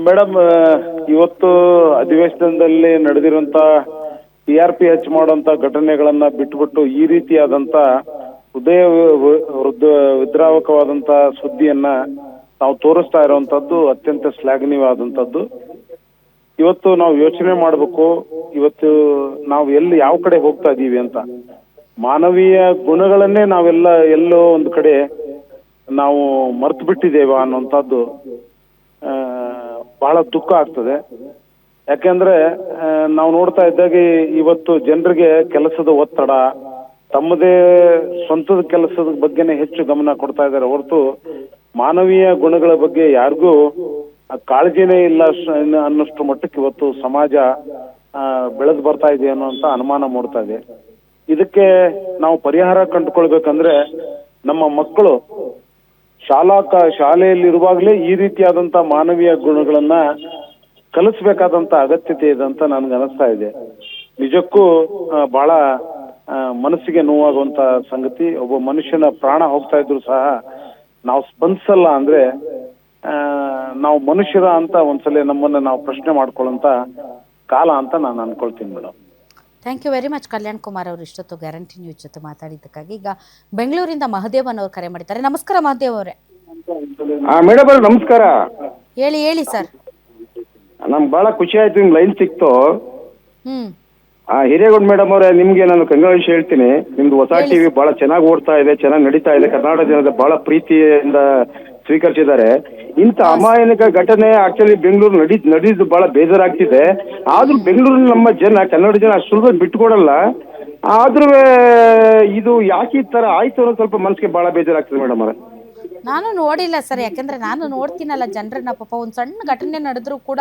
Madam, ಇವತ್ತು ಅಧಿವೇಶನದಲ್ಲಿ ನಡೆದಿರುವಂತ TRP ಹೆಚ್ಚು ಮಾಡುವಂತ ಘಟನೆಗಳನ್ನ ಬಿಟ್ಬಿಟ್ಟು ಈ ರೀತಿಯಾದಂತ ಹೃದಯ ವಿದ್ರಾವಕವಾದಂತ ಸುದ್ದಿಯನ್ನ ನಾವು ತೋರಿಸ್ತಾ ಇರುವಂತದ್ದು ಅತ್ಯಂತ ಶ್ಲಾಘನೀಯವಾದಂತದ್ದು. ಇವತ್ತು ನಾವು ಯೋಚನೆ ಮಾಡಬೇಕು, ಇವತ್ತು ನಾವು ಎಲ್ಲಿ ಯಾವ ಕಡೆ ಹೋಗ್ತಾ ಇದೀವಿ ಅಂತ. ಮಾನವೀಯ ಗುಣಗಳನ್ನೇ ನಾವೆಲ್ಲ ಎಲ್ಲೋ ಒಂದು ಕಡೆ ನಾವು ಮರ್ತು ಬಿಟ್ಟಿದ್ದೇವ ಅನ್ನುವಂಥದ್ದು ಬಹಳ ದುಃಖ ಆಗ್ತದೆ. ಯಾಕೆಂದ್ರೆ ನಾವು ನೋಡ್ತಾ ಇದ್ದಾಗೆ ಇವತ್ತು ಜನರಿಗೆ ಕೆಲಸದ ಒತ್ತಡ, ತಮ್ಮದೇ ಸ್ವಂತದ ಕೆಲಸದ ಬಗ್ಗೆನೇ ಹೆಚ್ಚು ಗಮನ ಕೊಡ್ತಾ ಇದ್ದಾರೆ ಹೊರತು ಮಾನವೀಯ ಗುಣಗಳ ಬಗ್ಗೆ ಯಾರಿಗೂ ಕಾಳಜಿನೇ ಇಲ್ಲ ಅನ್ನೋಷ್ಟು ಮಟ್ಟಕ್ಕೆ ಇವತ್ತು ಸಮಾಜ ಬೆಳೆದು ಬರ್ತಾ ಇದೆ ಅನ್ನುವಂತ ಅನುಮಾನ ಮೂಡ್ತಾ ಇದೆ. ಇದಕ್ಕೆ ನಾವು ಪರಿಹಾರ ಕಂಡುಕೊಳ್ಬೇಕಂದ್ರೆ ನಮ್ಮ ಮಕ್ಕಳು ಶಾಲೆಯಲ್ಲಿರುವಾಗಲೇ ಈ ರೀತಿಯಾದಂತ ಮಾನವೀಯ ಗುಣಗಳನ್ನ ಕಲಿಸ್ಬೇಕಾದಂತ ಅಗತ್ಯತೆ ಇದೆ ಅಂತ ನನ್ಗೆ ಅನಿಸ್ತಾ ಇದೆ. ನಿಜಕ್ಕೂ ಬಹಳ ಮನಸ್ಸಿಗೆ ನೋವಾಗುವಂತ ಸಂಗತಿ. ಒಬ್ಬ ಮನುಷ್ಯನ ಪ್ರಾಣ ಹೋಗ್ತಾ ಇದ್ರು ಸಹ ನಾವು ಸ್ಪಂದಿಸಲ್ಲ ಅಂದ್ರೆ ನಾವು ಮನುಷ್ಯರ ಅಂತ ಒಂದ್ಸಲ ನಮ್ಮನ್ನ ನಾವು ಪ್ರಶ್ನೆ ಮಾಡ್ಕೊಳ್ಳೋಂತ ಕಾಲ ಅಂತ ನಾನು ಅನ್ಕೊಳ್ತೀನಿ madam. Thank you very much Kalyan Kumar ಅವರು ಇಷ್ಟೊತ್ತು ಗ್ಯಾರಂಟಿ ನ್ಯೂಸ್ ಜೊತೆ ಮಾತಾಡಿದ್ದಕ್ಕಾಗಿ. ಈಗ ಬೆಂಗಳೂರಿಂದ ಮಹದೇವನ್ ಅವರು ಕರೆ ಮಾಡಿದ್ದಾರೆ. ನಮಸ್ಕಾರ ಮಹದೇವ್ ಅವರೇ. ಮೇಡಮ್ ಅವ್ರೆ ನಮಸ್ಕಾರ. ಹೇಳಿ ಸರ್. ನಮ್ಗೆ ಬಹಳ ಖುಷಿ ಆಯ್ತು ನಿಮ್ ಲೈನ್ ಸಿಕ್ತು. ಹ್ಮ್ ಹಿರೇಗೌಡ ಮೇಡಮ್ ಅವರೇ, ನಿಮ್ಗೆ ನಾನು ಕಂಗ್ರಾಚುಲೇಷನ್ ಹೇಳ್ತೀನಿ. ನಿಮ್ದು ಹೊಸ ಟಿವಿ ಬಹಳ ಚೆನ್ನಾಗಿ ಓಡ್ತಾ ಇದೆ, ಚೆನ್ನಾಗಿ ನಡೀತಾ ಇದೆ. ಕರ್ನಾಟಕ ಜನತೆ ಬಹಳ ಪ್ರೀತಿಯಿಂದ ಸ್ವೀಕರಿಸಿದ್ದಾರೆ. ಇಂಥ ಅಮಾಯನಿಕ ಘಟನೆ ಆಕ್ಚುಲಿ ಬೆಂಗಳೂರು ನಡೆದಿದ್ದು ಬಹಳ ಬೇಜಾರಾಗ್ತಿದೆ. ಆದ್ರೂ ಬೆಂಗಳೂರಿನ ನಮ್ಮ ಜನ, ಕನ್ನಡ ಜನ ಅಷ್ಟು ಸುಲಭ ಬಿಟ್ಕೊಡಲ್ಲ. ಆದ್ರೂ ಇದು ಯಾಕೆ ಈ ತರ ಆಯ್ತು ಅನ್ನೋ ಸ್ವಲ್ಪ ಮನಸ್ಸಿಗೆ ಬಹಳ ಬೇಜಾರಾಗ್ತದೆ ಮೇಡಮ್ ಅವರೇ. ನಾನು ನೋಡಿಲ್ಲ ಸರ್, ಯಾಕಂದ್ರೆ ನಾನು ನೋಡ್ತೀನಲ್ಲ ಜನರನ್ನ. ಪಾಪ ಒಂದು ಸಣ್ಣ ಘಟನೆ ನಡೆದ್ರು ಕೂಡ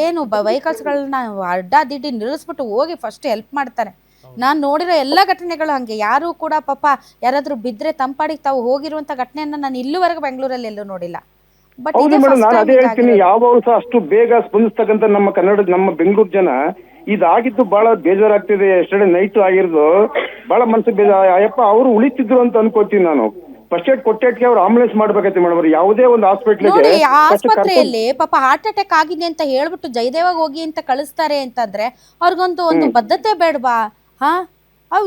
ಏನು ವೆಹಿಕಲ್ಸ್ಗಳನ್ನ ಅಡ್ಡಾದಿಡ್ಡಿ ನಿಲ್ಲಿಸ್ಬಿಟ್ಟು ಹೋಗಿ ಫಸ್ಟ್ ಹೆಲ್ಪ್ ಮಾಡ್ತಾರೆ. ನಾನು ನೋಡಿರೋ ಎಲ್ಲ ಘಟನೆಗಳು ಹಂಗೆ. ಯಾರು ಕೂಡ ಪಾಪ ಯಾರಾದ್ರೂ ಬಿದ್ರೆ ತಂಪಾಡಿಗೆ ತಾವು ಹೋಗಿರುವಂತ ಘಟನೆಯನ್ನ ನಾನು ಇಲ್ಲಿವರೆಗೂ ಬೆಂಗಳೂರಲ್ಲಿ ಎಲ್ಲೂ ನೋಡಿಲ್ಲ. ಬಟ್ ಹೌದು ಮೇಡಮ್, ನಾನು ಅದೇ ಹೇಳ್ತೀನಿ, ಯಾವಾಗಲೂ ಸಹ ಅಷ್ಟು ಬೇಗ ಸ್ಪಂದಿಸ್ತಕ್ಕಂಥ ನಮ್ಮ ಬೆಂಗಳೂರು ಜನ ಇದಾಗಿದ್ದು ಬಹಳ ಬೇಜಾರಾಗ್ತಿದೆ. ಎಸ್ಟರ್ಡೇ ನೈಟ್ ಆಗಿರೋದು ಬಹಳ ಮನಸ್ಸು ಬೇಜಾರ. ಅಯ್ಯಪ್ಪ ಅವರು ಉಳಿತಿದ್ರು ಅಂತ ಅನ್ಕೋತೀನಿ ನಾನು. ಫಸ್ಟ್ ಏಡ್ ಕೊಟ್ಟೆಟ್ಗೆ ಅವ್ರು ಆಂಬುಲೆನ್ಸ್ ಮಾಡ್ಬೇಕೈತಿ ಮೇಡಮ್. ಯಾವುದೇ ಒಂದು ನೋಡಿ, ಆಸ್ಪತ್ರೆಯಲ್ಲಿ ಪಾಪ ಹಾರ್ಟ್ ಅಟ್ಯಾಕ್ ಆಗಿದೆ ಅಂತ ಹೇಳ್ಬಿಟ್ಟು ಜಯದೇವಾಗ ಹೋಗಿ ಅಂತ ಕಳಿಸ್ತಾರೆ ಅಂತಂದ್ರೆ ಅವ್ರಿಗೊಂದು ಬದ್ಧತೆ ಬೇಡವಾ?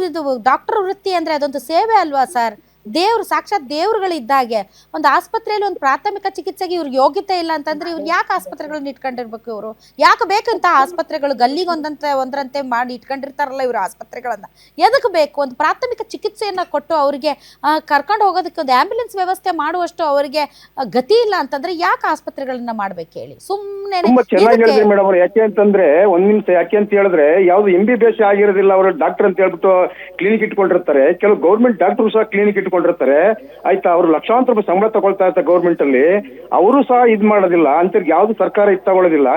ಇದು ಡಾಕ್ಟರ್ ವೃತ್ತಿ ಅಂದ್ರೆ ಅದೊಂದು ಸೇವೆ ಅಲ್ವಾ ಸರ್? ದೇವ್ರು, ಸಾಕ್ಷಾತ್ ದೇವ್ರುಗಳಿದ್ದಾಗೆ ಒಂದು ಆಸ್ಪತ್ರೆಯಲ್ಲಿ ಒಂದು ಪ್ರಾಥಮಿಕ ಚಿಕಿತ್ಸೆಗೆ ಇವ್ರಿಗೆ ಯೋಗ್ಯತೆ ಇಲ್ಲ ಅಂತಂದ್ರೆ ಇವ್ರು ಯಾಕೆ ಆಸ್ಪತ್ರೆಗಳನ್ನ ಇಟ್ಕೊಂಡಿರ್ಬೇಕು? ಇವರು ಯಾಕೆ ಬೇಕಂತ ಆಸ್ಪತ್ರೆಗಳು ಒಂದರಂತೆ ಮಾಡಿ ಇಟ್ಕೊಂಡಿರ್ತಾರಲ್ಲ ಇವರು ಆಸ್ಪತ್ರೆಗಳನ್ನ? ಎದಕ್ಕೆ ಬೇಕು? ಒಂದು ಪ್ರಾಥಮಿಕ ಚಿಕಿತ್ಸೆಯನ್ನ ಕೊಟ್ಟು ಅವರಿಗೆ ಕರ್ಕೊಂಡು ಹೋಗೋದಕ್ಕೆ ಒಂದು ಆಂಬ್ಯುಲೆನ್ಸ್ ವ್ಯವಸ್ಥೆ ಮಾಡುವಷ್ಟು ಅವರಿಗೆ ಗತಿ ಇಲ್ಲ ಅಂತಂದ್ರೆ ಯಾಕೆ ಆಸ್ಪತ್ರೆಗಳನ್ನ ಮಾಡ್ಬೇಕು ಹೇಳಿ? ಸುಮ್ಮನೆ ತುಂಬಾ ಚೆನ್ನಾಗಿ ಹೇಳಿದ್ರಿ ಮೇಡಮ್ ಅವ್ರು. ಯಾಕೆ ಅಂತಂದ್ರೆ ಒಂದ್ ನಿಮಿಷ, ಯಾಕೆ ಅಂತ ಹೇಳಿದ್ರೆ ಯಾವ್ದು MBBS ಆಗಿರೋದಿಲ್ಲ, ಅವರು ಡಾಕ್ಟರ್ ಅಂತ ಹೇಳ್ಬಿಟ್ಟು ಕ್ಲಿನಿಕ್ ಇಟ್ಕೊಂಡಿರ್ತಾರೆ. ಕೆಲವು ಗೌರ್ಮೆಂಟ್ ಡಾಕ್ಟರ್ ಸಹ ಕ್ಲಿನಿಕ್ ಇಟ್ಕೊಂಡಿರ್ತಾರೆ. ಆಯ್ತಾ, ಅವರು ಲಕ್ಷಾಂತರ ರೂಪಾಯಿ ಸಂಬಳ ತಗೊಳ್ತಾ ಇರ್ತಾರೆ ಗೌರ್ಮೆಂಟ್ ಅಲ್ಲಿ. ಅವರು ಸಹ ಇದ್ ಮಾಡೋದಿಲ್ಲ ಅಂತ ಯಾವ್ದು ಸರ್ಕಾರ ಇದ್ ತಗೊಳ್ಳೋದಿಲ್ಲ.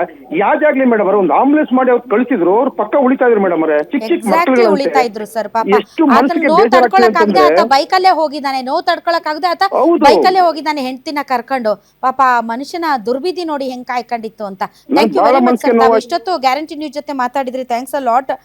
ಯಾವ್ದಾಗ್ಲಿ ಮೇಡಮ್ ಅವ್ರು ಒಂದು ಆಂಬುಲೆನ್ಸ್ ಮಾಡಿ ಅವ್ರು ಕಳಿಸಿದ್ರು, ಅವ್ರು ಪಕ್ಕ ಉಳಿತಾ ಇದ್ರು ಮೇಡಮ್ ಅವರೇ. ಚಿಕ್ಕ ಮಕ್ಕಳು ಉಳಿತಾ ಇದ್ರು ಸರ್. ಪಾಪ ಎಷ್ಟು ಮನಸ್ಸಿಗೆ ತಡ್ಕೊಳಕ್ಕಾಗದೆ ಆತ ಬೈಕಲ್ಲೇ ಹೋಗಿದ್ದಾನೆ, ನೋವು ತಡ್ಕೊಳಕ್ಕಾಗದೆ ಆತ ಬೈಕಲ್ಲೇ ಹೋಗಿದ್ದಾನೆ ಹೆಂಡತಿನ ಕರ್ಕೊಂಡು. ಪಾಪ ಮನುಷ್ಯನ ದುರ್ಬಿಧಿ ನೋಡಿ ಹೆಂಗ್ ಕಾಯ್ಕೊಂಡಿತ್ತು ಅಂತ. Thank you very much sir. ತಾವು ಇಷ್ಟೊತ್ತು ಗ್ಯಾರಂಟಿ ನ್ಯೂಸ್ ಜೊತೆ ಮಾತಾಡಿದ್ರಿ. Thanks a lot.